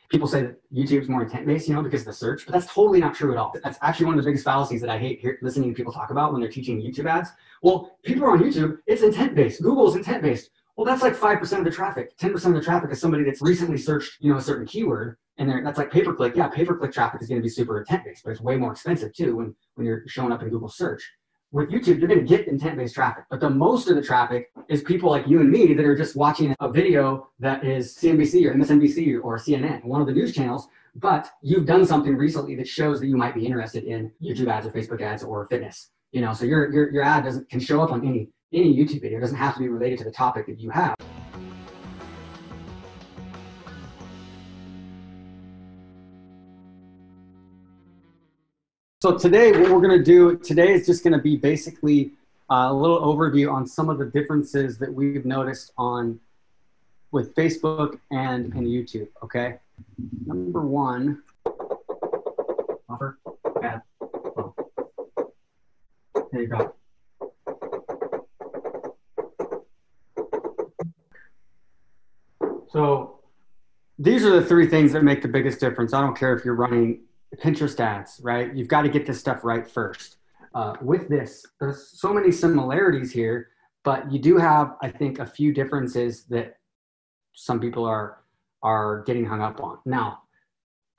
people say that YouTube's more intent-based, you know, because of the search, but that's totally not true at all. That's actually one of the biggest fallacies that I hate listening to people talk about when they're teaching YouTube ads. Well, people are on YouTube, it's intent-based. Google's intent-based. Well, that's like 5% of the traffic. 10% of the traffic is somebody that's recently searched, you know, a certain keyword, and that's like pay-per-click. Yeah, pay-per-click traffic is going to be super intent-based, but it's way more expensive too when you're showing up in Google search. With YouTube, you're going to get intent-based traffic, but the most of the traffic is people like you and me that are just watching a video that is CNBC or MSNBC or CNN, one of the news channels, but you've done something recently that shows that you might be interested in YouTube ads or Facebook ads or fitness. You know, so your ad can show up on any YouTube video. It doesn't have to be related to the topic that you have. So today, what we're going to do today is just going to be basically a little overview on some of the differences that we've noticed with Facebook and YouTube. Okay, number one, offer ad. Oh. There you go. So these are the three things that make the biggest difference. I don't care if you're running Pinterest ads, right? You've got to get this stuff right first. With this, there's so many similarities here, but you do have, I think, a few differences that some people are getting hung up on. Now,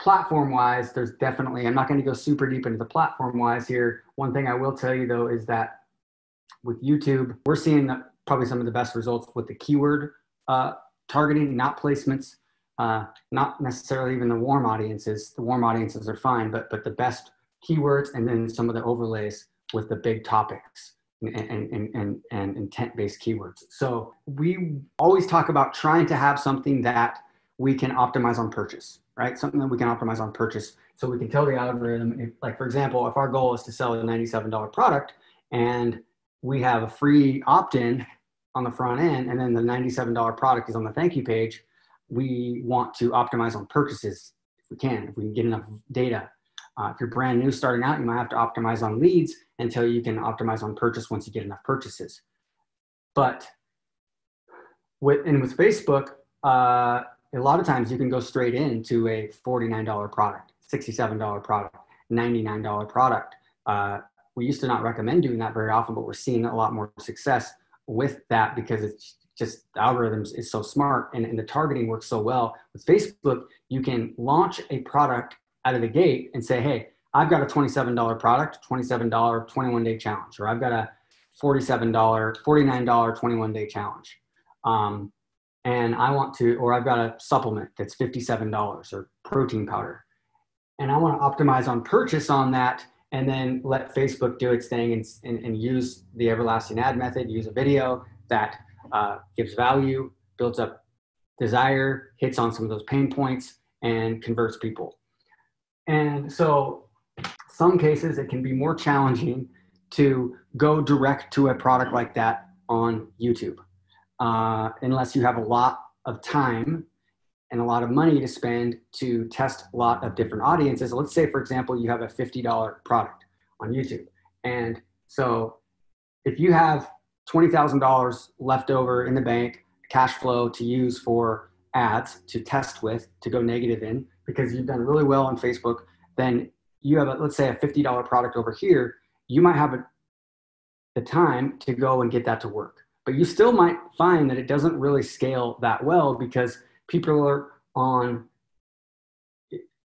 platform-wise, there's definitely, I'm not going to go super deep into the platform-wise here. One thing I will tell you, though, is that with YouTube, we're seeing probably some of the best results with the keyword targeting, not placements. Not necessarily even the warm audiences. The warm audiences are fine, but the best keywords and then some of the overlays with the big topics and intent-based keywords. So we always talk about trying to have something that we can optimize on purchase, right? Something that we can optimize on purchase. So we can tell the algorithm, like for example, if our goal is to sell a $97 product and we have a free opt-in on the front end and then the $97 product is on the thank you page, we want to optimize on purchases if we can get enough data. If you're brand new starting out, you might have to optimize on leads until you can optimize on purchase once you get enough purchases. But with Facebook, a lot of times you can go straight into a $49 product, $67 product, $99 product. We used to not recommend doing that very often, but we're seeing a lot more success with that because it's just the algorithms is so smart and the targeting works so well. With Facebook, you can launch a product out of the gate and say, hey, I've got a $27 product, $27 21-day challenge, or I've got a $49 21-day challenge. And I want to, or I've got a supplement that's $57 or protein powder. And I want to optimize on purchase on that and then let Facebook do its thing and use the everlasting ad method, use a video that gives value, builds up desire, hits on some of those pain points, and converts people. And so some cases it can be more challenging to go direct to a product like that on YouTube, unless you have a lot of time and a lot of money to spend to test a lot of different audiences. Let's say, for example, you have a $50 product on YouTube. And so if you have $20,000 left over in the bank, cash flow to use for ads to test with, to go negative in, because you've done really well on Facebook, then you have, let's say, a $50 product over here, you might have the time to go and get that to work. But you still might find that it doesn't really scale that well because people are on,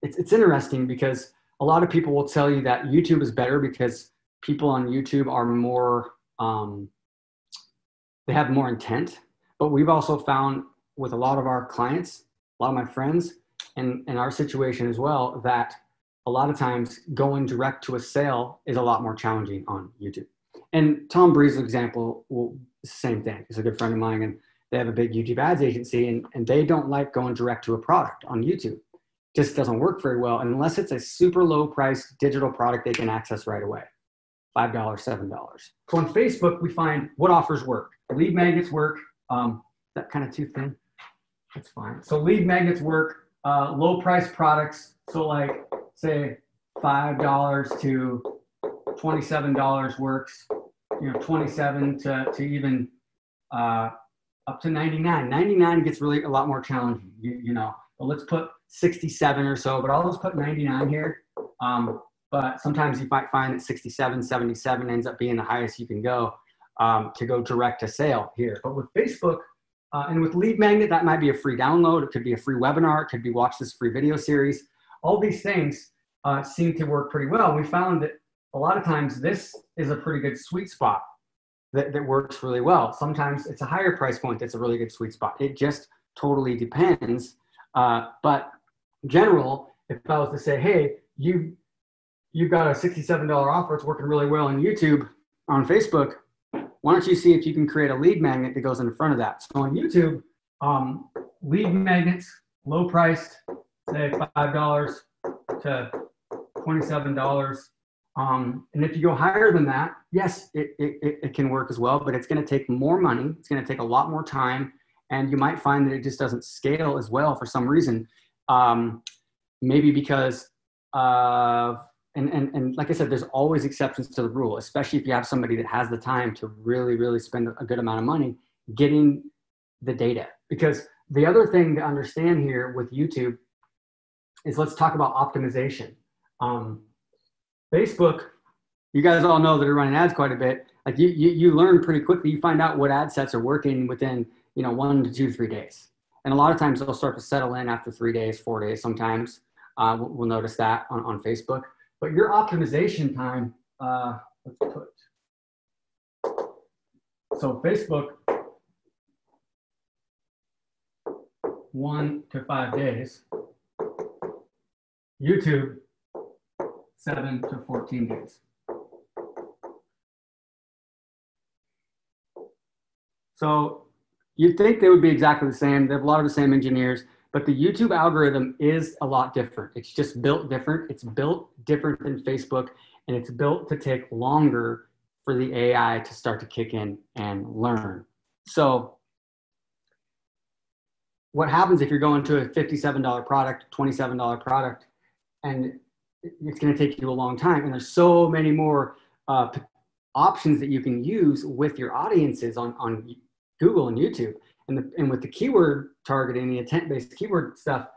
it's interesting because a lot of people will tell you that YouTube is better because people on YouTube are more, they have more intent. But we've also found with a lot of our clients, a lot of my friends, and in our situation as well, that a lot of times going direct to a sale is a lot more challenging on YouTube. And Tom Breeze's example, it's the same thing. He's a good friend of mine, and they have a big YouTube ads agency, and they don't like going direct to a product on YouTube. Just doesn't work very well unless it's a super low price digital product they can access right away. $5, $7. So on Facebook, we find what offers work. Lead magnets work. That kind of too thin. That's fine. So lead magnets work. Low price products. So like say $5 to $27 works. You know, 27 to even up to 99. 99 gets really a lot more challenging. You know, but let's put 67 or so, but I'll just put 99 here. But sometimes you might find that 67, 77 ends up being the highest you can go to go direct to sale here. But with Facebook and with Lead Magnet, that might be a free download. It could be a free webinar. It could be watch this free video series. All these things seem to work pretty well. We found that a lot of times this is a pretty good sweet spot that works really well. Sometimes it's a higher price point that's a really good sweet spot. It just totally depends. But in general, if I was to say, hey, you've got a $67 offer, it's working really well on YouTube, on Facebook, why don't you see if you can create a lead magnet that goes in front of that? So on YouTube, lead magnets, low priced, say $5 to $27. And if you go higher than that, yes, it can work as well, but it's going to take more money. It's going to take a lot more time. And you might find that it just doesn't scale as well for some reason. Maybe because and like I said, there's always exceptions to the rule, especially if you have somebody that has the time to really, really spend a good amount of money getting the data. Because the other thing to understand here with YouTube is, let's talk about optimization. Facebook, you guys all know that are running ads quite a bit. Like you learn pretty quickly. You find out what ad sets are working within 1 to 2, 3 days. And a lot of times they'll start to settle in after 3 days, 4 days sometimes. We'll notice that on Facebook. But your optimization time, let's put, so Facebook, 1 to 5 days. YouTube, 7 to 14 days. So you'd think they would be exactly the same. They have a lot of the same engineers, but the YouTube algorithm is a lot different. It's just built different. It's built different than Facebook, and it's built to take longer for the AI to start to kick in and learn. So what happens if you're going to a $57 product, $27 product, and it's going to take you a long time, and there's so many more options that you can use with your audiences on Google and YouTube, and with the keyword targeting, the intent-based keyword stuff,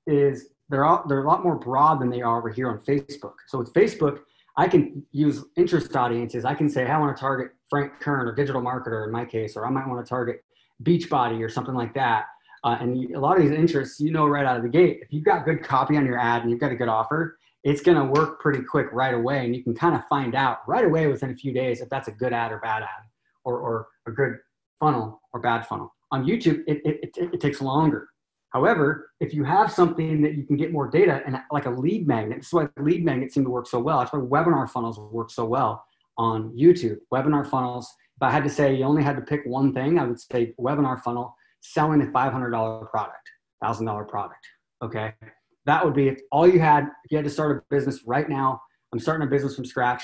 is they're a lot more broad than they are over here on Facebook. So with Facebook, I can use interest audiences. I can say, hey, I want to target Frank Kern or digital marketer in my case, or I might want to target Beachbody or something like that. And a lot of these interests, right out of the gate, if you've got good copy on your ad and you've got a good offer, it's going to work pretty quick right away. And you can kind of find out right away within a few days if that's a good ad or bad ad, or a good funnel or bad funnel. On YouTube, it takes longer. However, if you have something that you can get more data, and like a lead magnet, this is why lead magnets seem to work so well. That's why webinar funnels work so well on YouTube. Webinar funnels, if I had to say you only had to pick one thing, I would say webinar funnel, selling a $500 product, $1,000 product, okay? That would be all you had. If you had to start a business right now, I'm starting a business from scratch.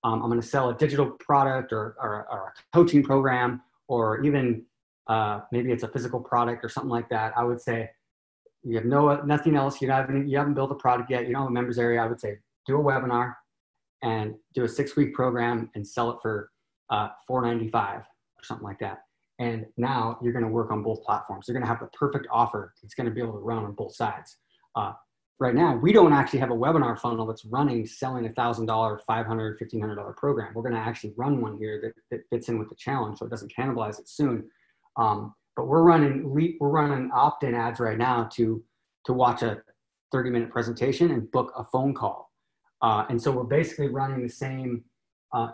I'm going to sell a digital product or a coaching program, or even maybe it's a physical product or something like that. I would say you have nothing else. You haven't built a product yet. You don't have a members area. I would say do a webinar and do a 6-week program and sell it for $495 or something like that. And now you're going to work on both platforms. You're going to have the perfect offer. It's going to be able to run on both sides. Right now, we don't actually have a webinar funnel that's running, selling a $1,000, $500, $1,500 program. We're going to actually run one here that fits in with the challenge, so it doesn't cannibalize it soon. But we're running opt-in ads right now to watch a 30-minute presentation and book a phone call. And so we're basically running the same,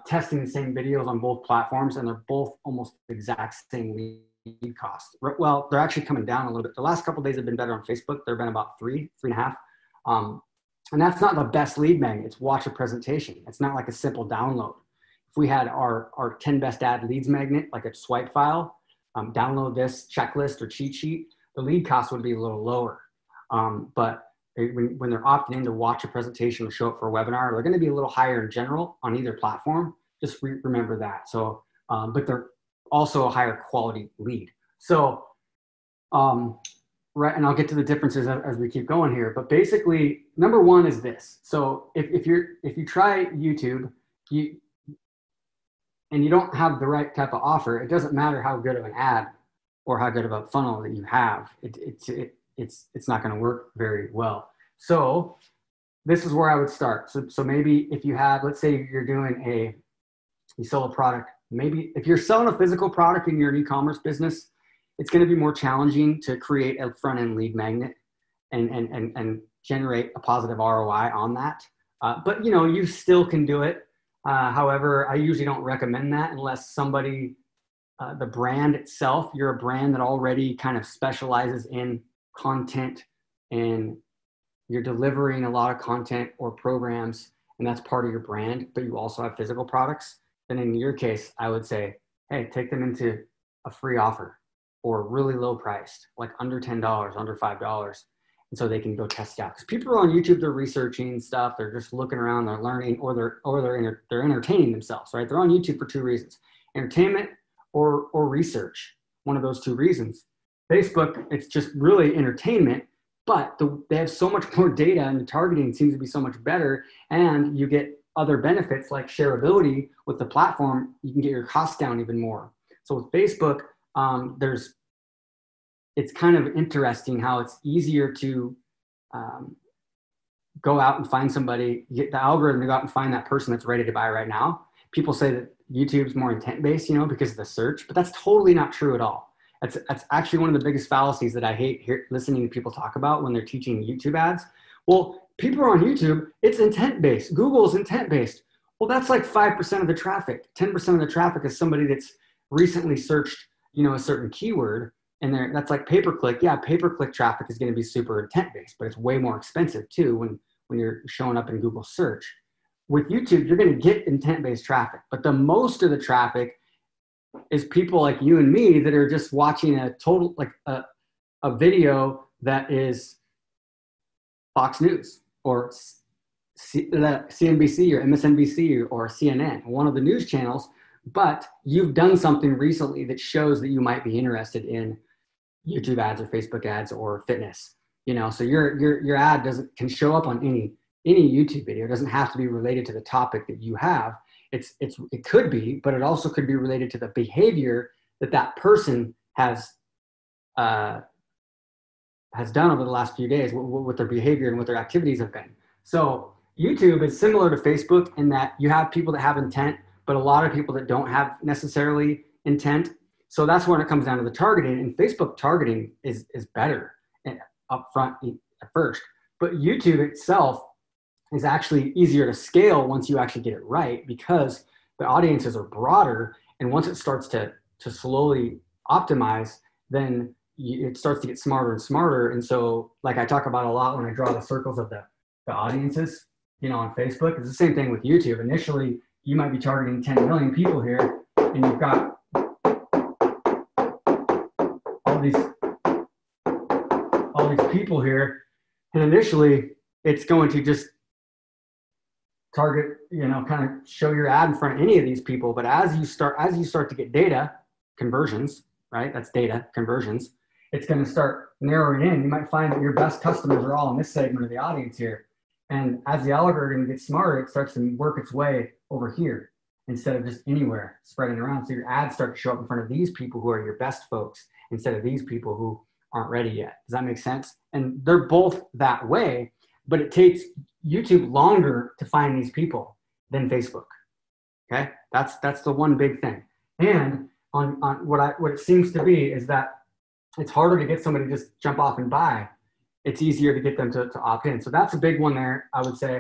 testing the same videos on both platforms, and they're both almost the exact same lead cost. Well, they're actually coming down a little bit. The last couple of days have been better on Facebook. They've been about 3.5. And that's not the best lead magnet. It's watch a presentation. It's not like a simple download. If we had our 10 best ad leads magnet, like a swipe file, download this checklist or cheat sheet, the lead cost would be a little lower. But when they're opting in to watch a presentation or show up for a webinar, they're going to be a little higher in general on either platform. Just remember that. So, but they're also a higher quality lead. So, right, and I'll get to the differences as we keep going here. But basically, number one is this. So if you try YouTube, and you don't have the right type of offer, it doesn't matter how good of an ad or how good of a funnel that you have. it's not going to work very well. So this is where I would start. So maybe if you have, let's say you're doing you sell a product, maybe if you're selling a physical product in your e-commerce business, it's going to be more challenging to create a front-end lead magnet and generate a positive ROI on that. But you know, you still can do it. However, I usually don't recommend that unless somebody, the brand itself, you're a brand that already kind of specializes in content and you're delivering a lot of content or programs, and that's part of your brand, but you also have physical products. Then in your case, I would say, hey, take them into a free offer or really low priced, like under $10, under $5. And so they can go test it out. Because people are on YouTube, they're researching stuff, they're just looking around, they're learning, or they're entertaining themselves, right? They're on YouTube for two reasons: entertainment or research. One of those two reasons. Facebook, it's just really entertainment, but they have so much more data, and the targeting seems to be so much better, and you get other benefits like shareability with the platform. You can get your costs down even more. So with Facebook, it's kind of interesting how it's easier to go out and find somebody, get the algorithm to go out and find that person that's ready to buy right now. People say that YouTube's more intent-based, you know, because of the search, but that's totally not true at all. That's actually one of the biggest fallacies that I hate listening to people talk about when they're teaching YouTube ads. Well, people are on YouTube, it's intent-based. Google's intent-based. Well, that's like 5% of the traffic. 10% of the traffic is somebody that's recently searched, you know, a certain keyword, and that's like pay-per-click. Yeah, pay-per-click traffic is going to be super intent-based, but it's way more expensive too when you're showing up in Google search. With YouTube, you're going to get intent-based traffic, but the most of the traffic is people like you and me that are just watching a video that is Fox News or CNBC or MSNBC or CNN, one of the news channels, but you've done something recently that shows that you might be interested in YouTube ads or Facebook ads or fitness. You know, so your ad can show up on any YouTube video. It doesn't have to be related to the topic that you have. It could be, but it also could be related to the behavior that person has done over the last few days, what their behavior and what their activities have been. So YouTube is similar to Facebook in that you have people that have intent, but a lot of people that don't have necessarily intent. So that's when it comes down to the targeting, and Facebook targeting is better up front at first. But YouTube itself is actually easier to scale once you actually get it right, because the audiences are broader, and once it starts to slowly optimize, then it starts to get smarter and smarter. And so, like I talk about a lot when I draw the circles of the audiences, you know, on Facebook, it's the same thing with YouTube. Initially, you might be targeting 10 million people here, and you've got all these people here, and initially it's going to just target, you know, kind of show your ad in front of any of these people. But as you start to get data conversions, right? That's data conversions. It's going to start narrowing in. You might find that your best customers are all in this segment of the audience here. And as the algorithm gets smarter, it starts to work its way over here instead of just anywhere spreading around. So your ads start to show up in front of these people who are your best folks instead of these people who aren't ready yet. Does that make sense? And they're both that way, but it takes YouTube longer to find these people than Facebook. Okay, that's the one big thing. And on what it seems to be is that it's harder to get somebody to just jump off and buy. It's easier to get them to opt in. So that's a big one there, I would say.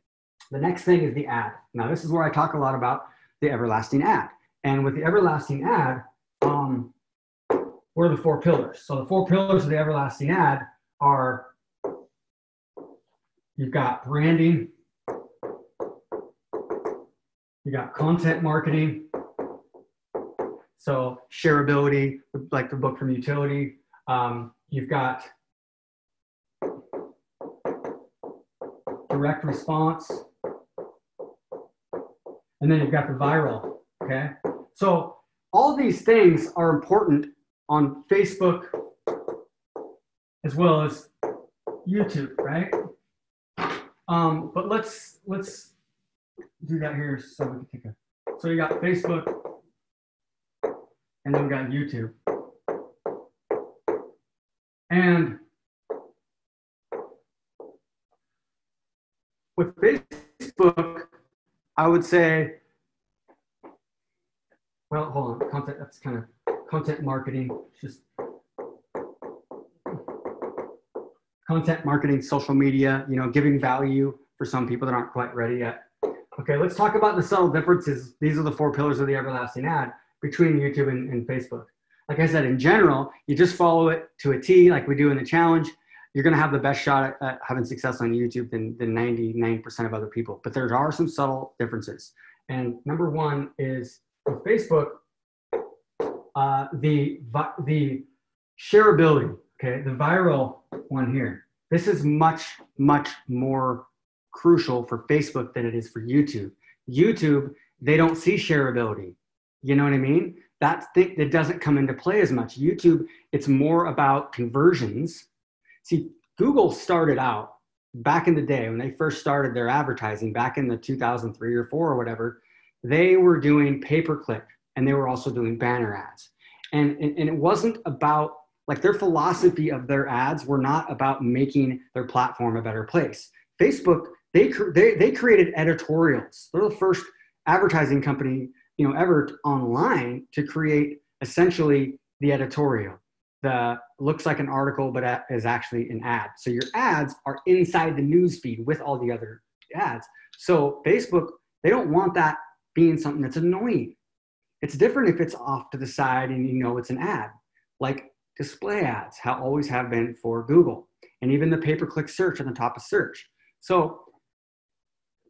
The next thing is the ad. Now, this is where I talk a lot about the everlasting ad. And with the everlasting ad, what are the four pillars? So the four pillars of the everlasting ad are, you've got branding, you got content marketing, so shareability, like the book from Utility. You've got direct response, and then you've got the viral, okay? So all these things are important on Facebook as well as YouTube, right? But let's do that here so we can take a, so you got Facebook and then we got YouTube. And with Facebook, I would say, well, hold on, content, that's kind of content marketing, just content marketing, social media, you know, giving value for some people that aren't quite ready yet. Okay, let's talk about the subtle differences. These are the 4 pillars of the everlasting ad between YouTube and Facebook. Like I said, in general, you just follow it to a T like we do in the challenge. You're gonna have the best shot at having success on YouTube than 99% of other people. But there are some subtle differences. And number one is with Facebook, the shareability, okay, the viral one here. This is much, much more crucial for Facebook than it is for YouTube. YouTube, they don't see shareability. You know what I mean? That doesn't come into play as much. YouTube, it's more about conversions. See, Google started out back in the day when they first started their advertising back in the 2003 or 4 or whatever, they were doing pay-per-click and they were also doing banner ads. And it wasn't about, like, their philosophy of their ads were not about making their platform a better place. Facebook, they created editorials. They're the first advertising company, you know, ever online to create essentially the editorial. The looks like an article, but is actually an ad. So your ads are inside the news feed with all the other ads. So Facebook, they don't want that being something that's annoying. It's different if it's off to the side and you know it's an ad, like display ads, how always have been for Google, and even the pay-per-click search on the top of search. So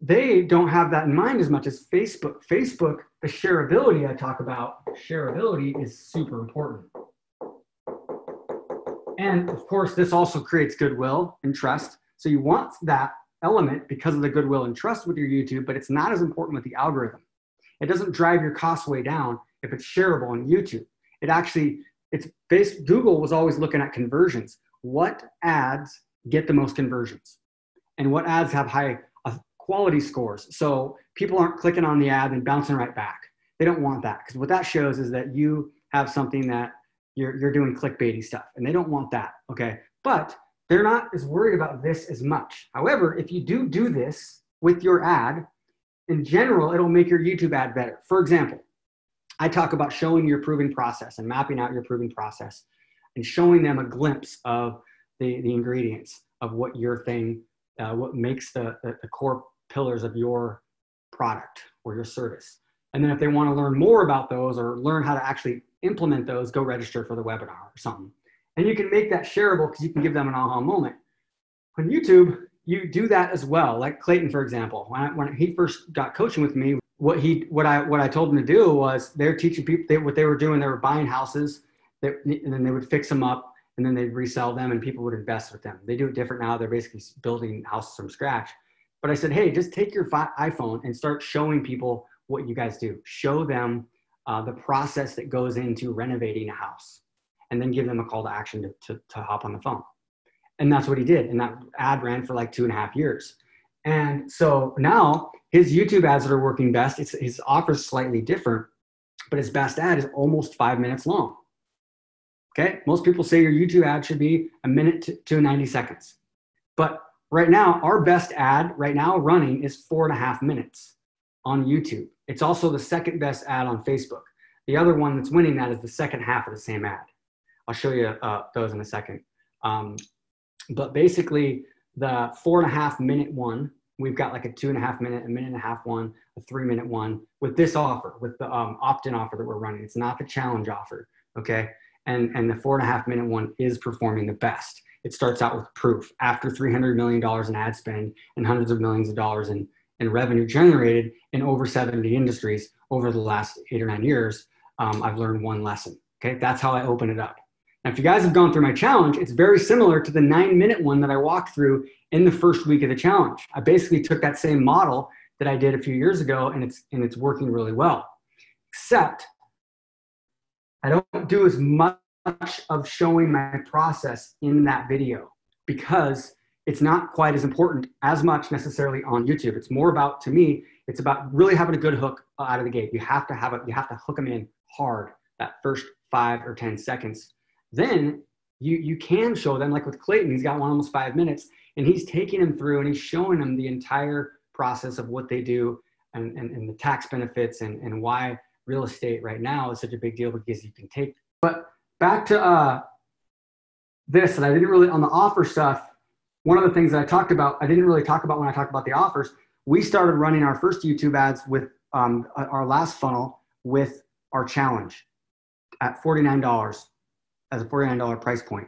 they don't have that in mind as much as Facebook. Facebook, the shareability I talk about, shareability is super important. And of course, this also creates goodwill and trust. So you want that element because of the goodwill and trust with your YouTube, but it's not as important with the algorithm. It doesn't drive your costs way down if it's shareable on YouTube. It actually, it's based, Google was always looking at conversions. What ads get the most conversions? And what ads have high quality scores? So people aren't clicking on the ad and bouncing right back. They don't want that, because what that shows is that you have something that you're doing clickbaity stuff, and they don't want that, okay? But they're not as worried about this as much. However, if you do this with your ad, in general, it'll make your YouTube ad better. For example, I talk about showing your proving process and mapping out your proving process and showing them a glimpse of the ingredients of what your thing, what makes the core pillars of your product or your service. And then if they want to learn more about those or learn how to actually implement those, go register for the webinar or something. And you can make that shareable because you can give them an aha moment. On YouTube, you do that as well. Like Clayton, for example, when he first got coaching with me, what I told him to do was they're teaching people what they were doing. They were buying houses, and then they would fix them up, and then they'd resell them, and people would invest with them. They do it different now. They're basically building houses from scratch. But I said, hey, just take your iPhone and start showing people what you guys do. Show them the process that goes into renovating a house, and then give them a call to action to hop on the phone. And that's what he did. And that ad ran for like 2.5 years. And so now his YouTube ads that are working best, his offer is slightly different, but his best ad is almost 5 minutes long. Okay. Most people say your YouTube ad should be a minute to 90 seconds. But right now, our best ad right now running is 4.5 minutes on YouTube. It's also the second best ad on Facebook. The other one that's winning that is the second half of the same ad. I'll show you those in a second. But basically the 4.5 minute one, we've got like a 2.5 minute, a minute and a half one, a 3 minute one with this offer, with the opt-in offer that we're running. It's not the challenge offer, okay? And the 4.5 minute one is performing the best. It starts out with proof. After $300 million in ad spend and hundreds of millions of dollars in revenue generated in over 70 industries over the last 8 or 9 years, I've learned one lesson, okay? That's how I open it up. Now, if you guys have gone through my challenge, it's very similar to the 9-minute one that I walked through in the first week of the challenge. I basically took that same model that I did a few years ago, and it's working really well. Except I don't do as much of showing my process in that video because it's not quite as important as much necessarily on YouTube. It's more about, to me, it's about really having a good hook out of the gate. You have to hook them in hard that first 5 or 10 seconds. Then you can show them, like with Clayton, he's got one almost 5 minutes, And he's taking them through and he's showing them the entire process of what they do and the tax benefits and why real estate right now is such a big deal because you can take. But back to this, and I didn't really, on the offer stuff, one of the things that I talked about, I didn't really talk about when I talked about the offers. We started running our first YouTube ads with our last funnel with our challenge at $49 as a $49 price point.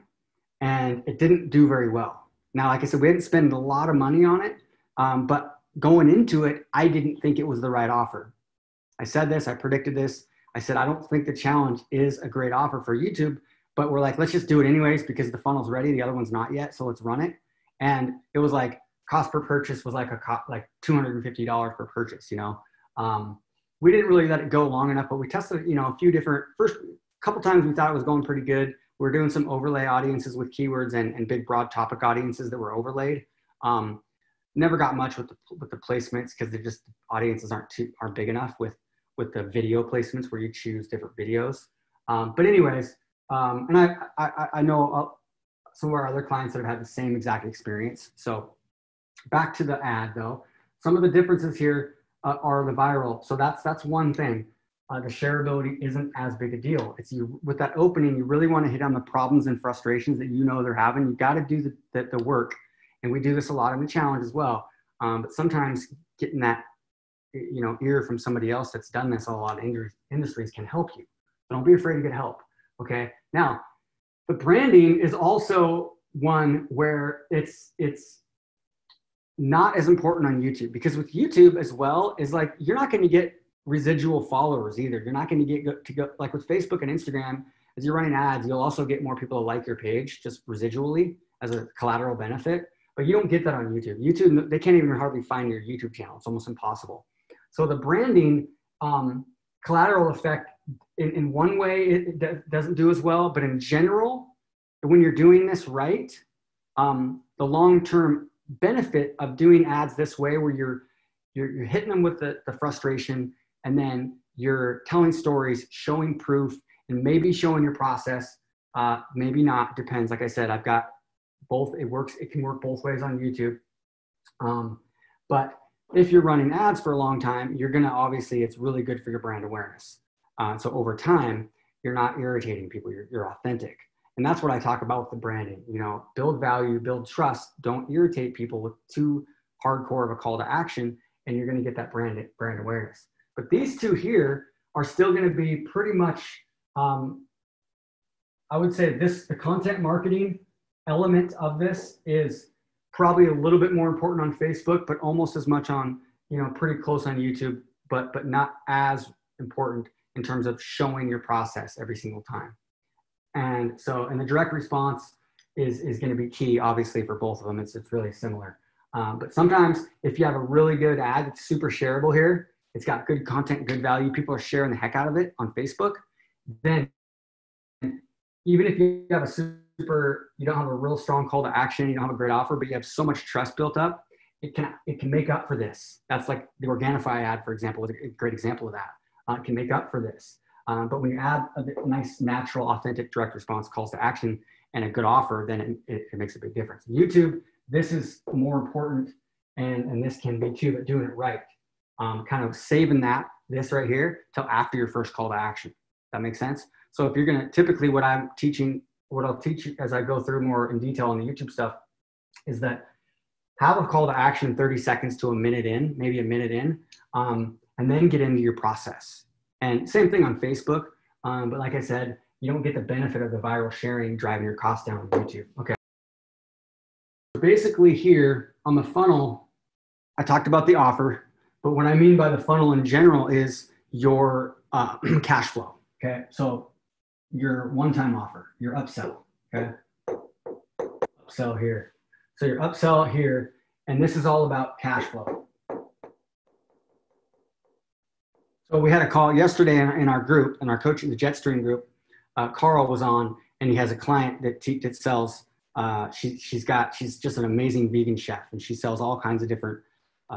And it didn't do very well. Now, like I said, we didn't spend a lot of money on it, but going into it, I didn't think it was the right offer. I said this, I predicted this. I said, I don't think the challenge is a great offer for YouTube, but we're like, let's just do it anyways because the funnel's ready. The other one's not yet. So let's run it. And it was like cost per purchase was like $250 per purchase, you know? We didn't really let it go long enough, but we tested, you know, a few different, first couple times we thought it was going pretty good. We're doing some overlay audiences with keywords and big broad topic audiences that were overlaid. Never got much with the placements because they're just, audiences aren't big enough with the video placements where you choose different videos. But anyways, and I know some of our other clients that have had the same exact experience. So back to the ad though, some of the differences here are the viral. So that's one thing. The shareability isn't as big a deal. It's with that opening, you really want to hit on the problems and frustrations that you know they're having. You got to do the work. And we do this a lot in the challenge as well. But sometimes getting that, you know, ear from somebody else that's done this in a lot of industries can help you. So don't be afraid to get help. Okay. Now, the branding is also one where it's not as important on YouTube, because with YouTube as well is like, you're not going to get residual followers either. You're not going to go like with Facebook and Instagram, as you're running ads, you'll also get more people to like your page just residually as a collateral benefit, but you don't get that on YouTube. YouTube, they can't even hardly find your YouTube channel. It's almost impossible. So the branding collateral effect in one way, it doesn't do as well, but in general, when you're doing this right, the long-term benefit of doing ads this way, where you're hitting them with the frustration, and then you're telling stories, showing proof, and maybe showing your process, maybe not, depends. Like I said, I've got both. It can work both ways on YouTube. But if you're running ads for a long time, you're gonna, obviously it's really good for your brand awareness. So over time, you're not irritating people, you're authentic. And that's what I talk about with the branding. You know, build value, build trust, don't irritate people with too hardcore of a call to action, and you're gonna get that brand awareness. But these two here are still gonna be pretty much, I would say the content marketing element of this is probably a little bit more important on Facebook, but almost as much on, you know, pretty close on YouTube, but not as important in terms of showing your process every single time. And so, and the direct response is going to be key, obviously, for both of them. It's really similar. But sometimes if you have a really good ad that's super shareable here, it's got good content, good value, people are sharing the heck out of it on Facebook, then even if you have you don't have a real strong call to action, you don't have a great offer, but you have so much trust built up, it can make up for this. That's like the Organifi ad, for example, is a great example of that. It can make up for this. But when you add a nice, natural, authentic, direct response calls to action and a good offer, then it makes a big difference. YouTube, this is more important, and this can be too, but doing it right. Kind of saving this right here till after your first call to action. That makes sense? So if you're gonna, typically what I'll teach you as I go through more in detail on the YouTube stuff is that have a call to action 30 seconds to a minute in, maybe a minute in, and then get into your process. And same thing on Facebook, but like I said, you don't get the benefit of the viral sharing driving your costs down on YouTube. Okay. So basically here on the funnel, I talked about the offer, but what I mean by the funnel in general is your cash flow. Okay. So your one-time offer, your upsell. Okay. Upsell here. So your upsell here, and this is all about cash flow. So we had a call yesterday in our group, in our coaching, the Jetstream group. Carl was on, and he has a client that sells. She's just an amazing vegan chef, and she sells all kinds of different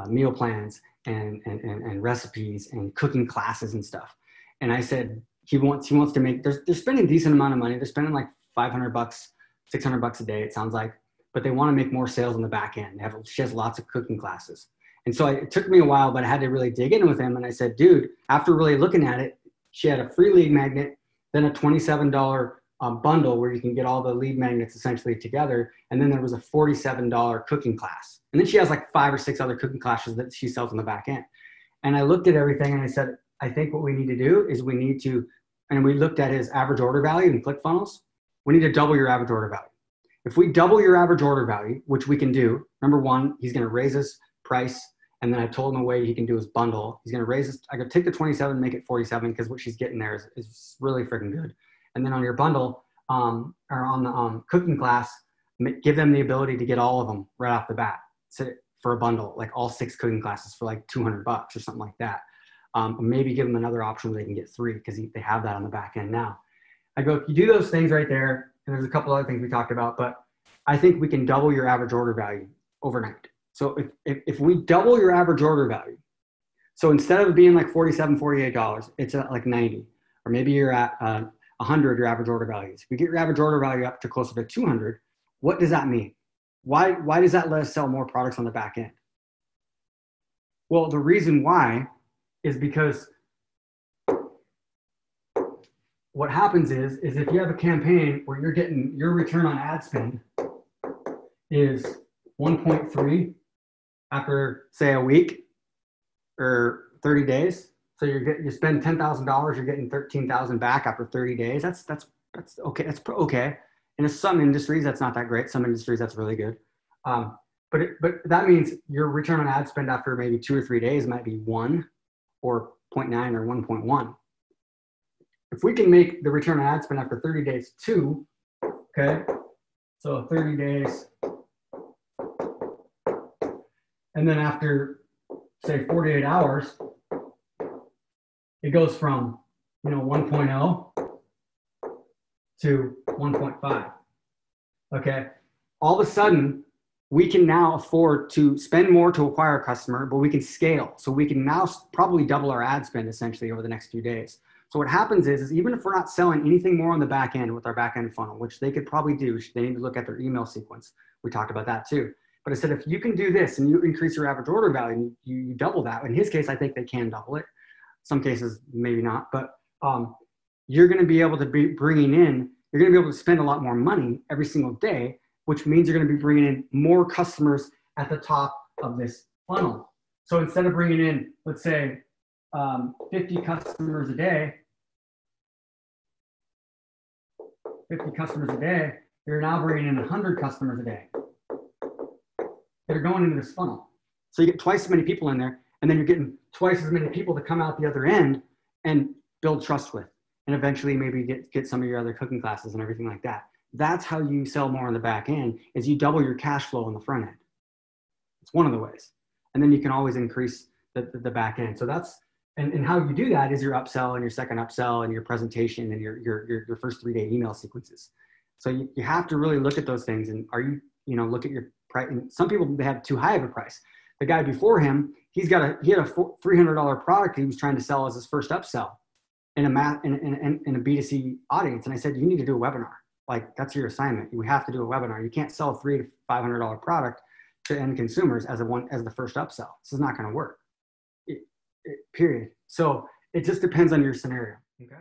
meal plans and recipes and cooking classes and stuff. And I said he wants to make. They're spending a decent amount of money. They're spending like $500, $600 a day. It sounds like. but they want to make more sales on the back end. She has lots of cooking classes. And so it took me a while, but I had to really dig in with him. And I said, dude, after really looking at it, she had a free lead magnet, then a $27 bundle where you can get all the lead magnets essentially together. And then there was a $47 cooking class. And then she has like 5 or 6 other cooking classes that she sells on the back end. And I looked at everything and I said, I think what we need to do is we need to, and we looked at his average order value in ClickFunnels. We need to double your average order value. If we double your average order value, which we can do, number one, he's going to raise his price. And then I told him a way he can do his bundle. He's going to raise his, I could take the 27 and make it 47 because what she's getting there is really freaking good. And then on your bundle, or on the cooking class, give them the ability to get all of them right off the bat. So for a bundle, like all 6 cooking classes for like $200 or something like that. Maybe give them another option where they can get 3 because they have that on the back end now. I go, if you do those things right there, and there's a couple other things we talked about, but I think we can double your average order value overnight. So if we double your average order value, so instead of being like $47, $48, it's at like 90, or maybe you're at 100, your average order values. If you get your average order value up to closer to 200, what does that mean? Why does that let us sell more products on the back end? Well, the reason why is because what happens is if you have a campaign where you're getting your return on ad spend is 1.3 after say a week or 30 days. So you spend $10,000, you're getting 13,000 back after 30 days. That's okay. That's okay. In some industries, that's not that great. Some industries, that's really good. But that means your return on ad spend after maybe 2 or 3 days might be 1 or 0.9 or 1.1. If we can make the return on ad spend after 30 days 2, okay? So 30 days, and then after say 48 hours, it goes from 1.0 to 1.5. Okay, all of a sudden we can now afford to spend more to acquire a customer, but we can scale. So we can now probably double our ad spend essentially over the next few days. So what happens is even if we're not selling anything more on the back end with our back end funnel, which they could probably do, they need to look at their email sequence. We talked about that too. But I said, if you can do this and you increase your average order value, you double that. In his case, I think they can double it. Some cases, maybe not, but you're going to be able to be bringing in, you're going to be able to spend a lot more money every single day, which means you're going to be bringing in more customers at the top of this funnel. So instead of bringing in, let's say, 50 customers a day, you're now bringing in 100 customers a day that are going into this funnel. So you get twice as many people in there, and then you're getting twice as many people to come out the other end and build trust with, and eventually maybe get some of your other cooking classes and everything like that. That's how you sell more on the back end, is you double your cash flow on the front end. It's one of the ways. And then you can always increase the back end. So that's, and how you do that is your upsell and your second upsell and your presentation and your first 3-day email sequences. So you have to really look at those things. And look at your price. And some people, they have too high of a price. The guy before him, he had a $300 product he was trying to sell as his first upsell in a B2C audience. And I said, you need to do a webinar. Like, that's your assignment. You have to do a webinar. You can't sell a $300 to $500 product to end consumers as the first upsell. This is not going to work. Period. So it just depends on your scenario. Okay.